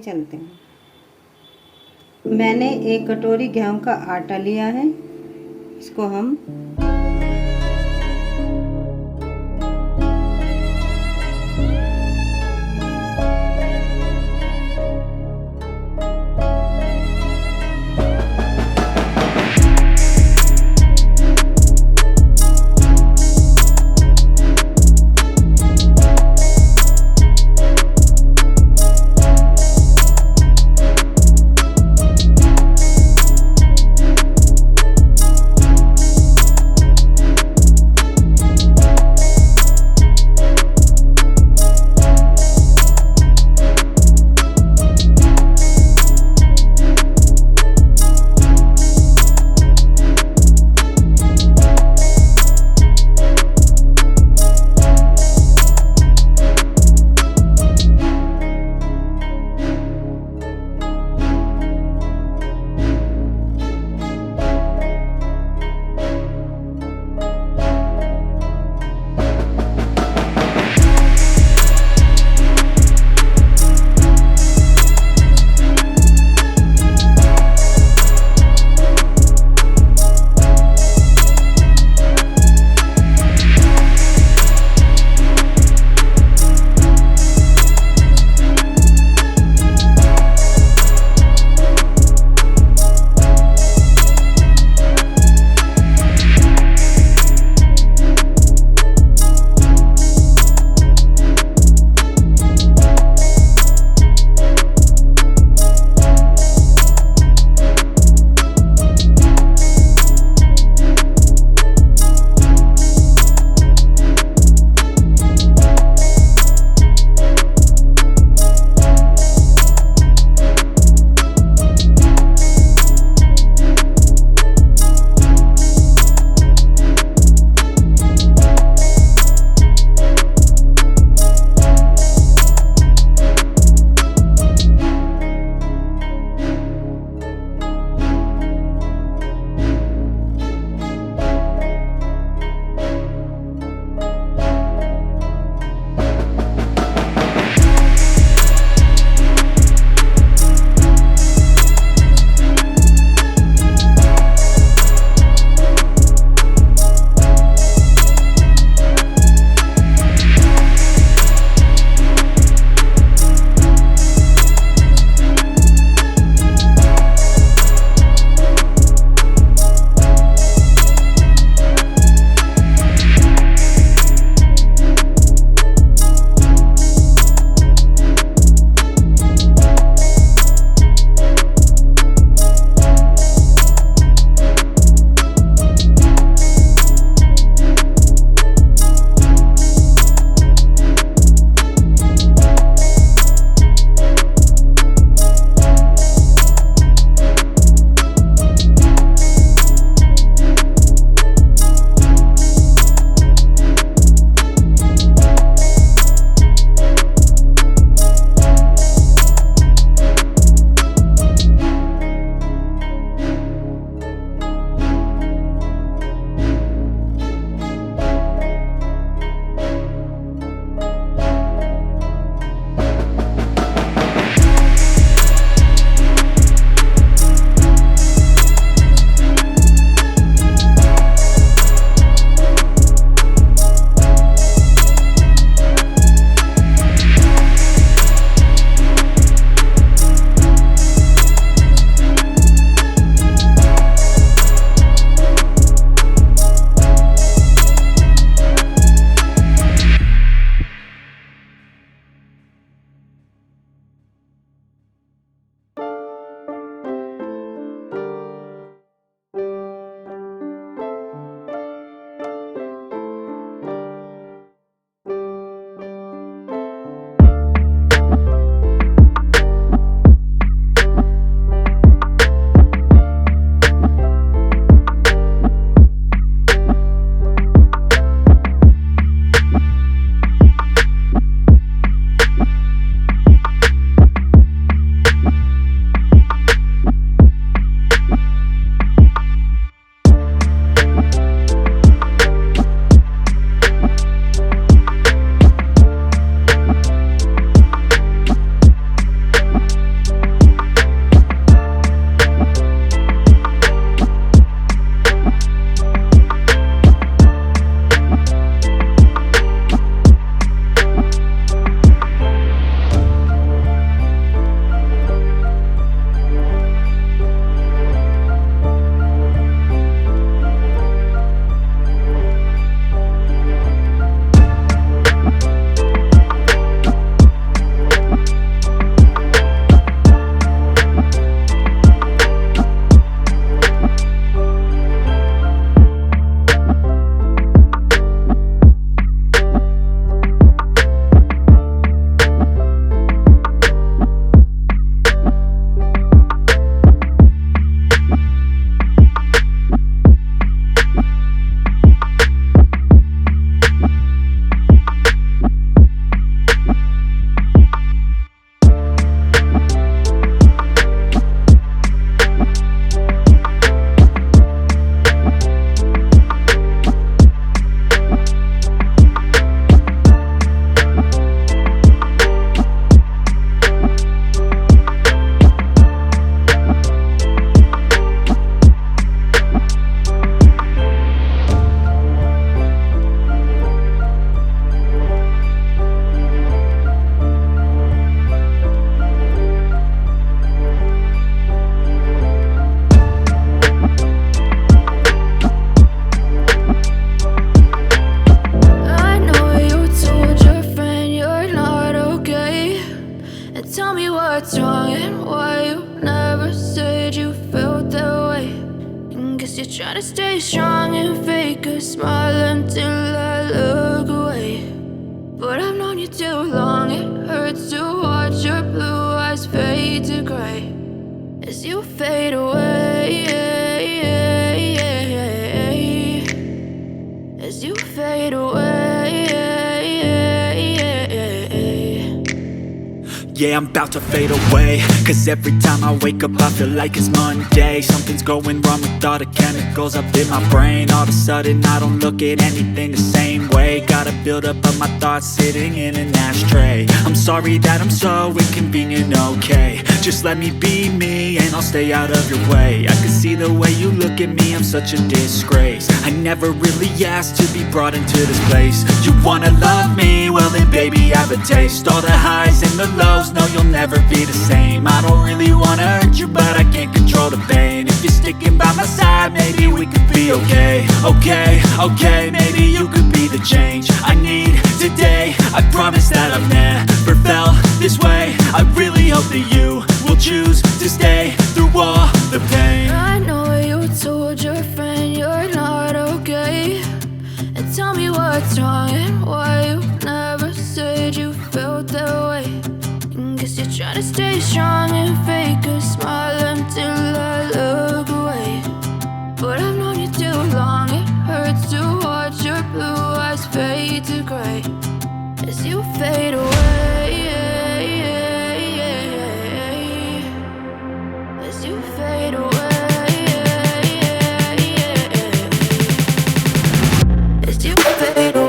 चलते हैं। मैंने 1 कटोरी गेहूं का आटा लिया है। इसको हम as you fade away, as you fade away. Yeah, I'm about to fade away, cause every time I wake up I feel like it's Monday. Something's going wrong with all the chemicals up in my brain. All of a sudden I don't look at anything the same way. Got a build-up of my thoughts sitting in an ashtray. I'm sorry that I'm so inconvenient, okay. Just let me be me and I'll stay out of your way. I can see the way you look at me, I'm such a disgrace. I never really asked to be brought into this place. You wanna love me? Well then baby, have a taste. All the highs and the lows, no, you'll never be the same. I don't really wanna hurt you, but I can't control the pain. If you're sticking by my side, maybe we could be okay. Okay, maybe you could be the change I need today. I promise that I've never felt this way. I really hope that you will choose to stay through all the pain. I know you told your friend you're not okay, and tell me what's wrong and why you never said you felt that way. Guess you're trying to stay strong and fake a smile until I look away. But I've known you too long, it hurts to watch your blue eyes fade to gray as you fade away, as you fade away, as you fade away.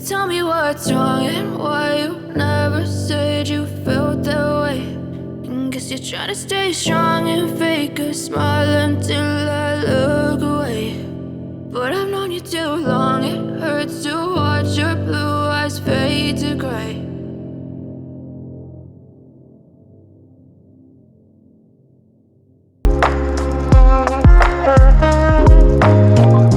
Tell me what's wrong and why you never said you felt that way. Guess you're trying to stay strong and fake a smile until I look away. But I've known you too long, it hurts to watch your blue eyes fade to gray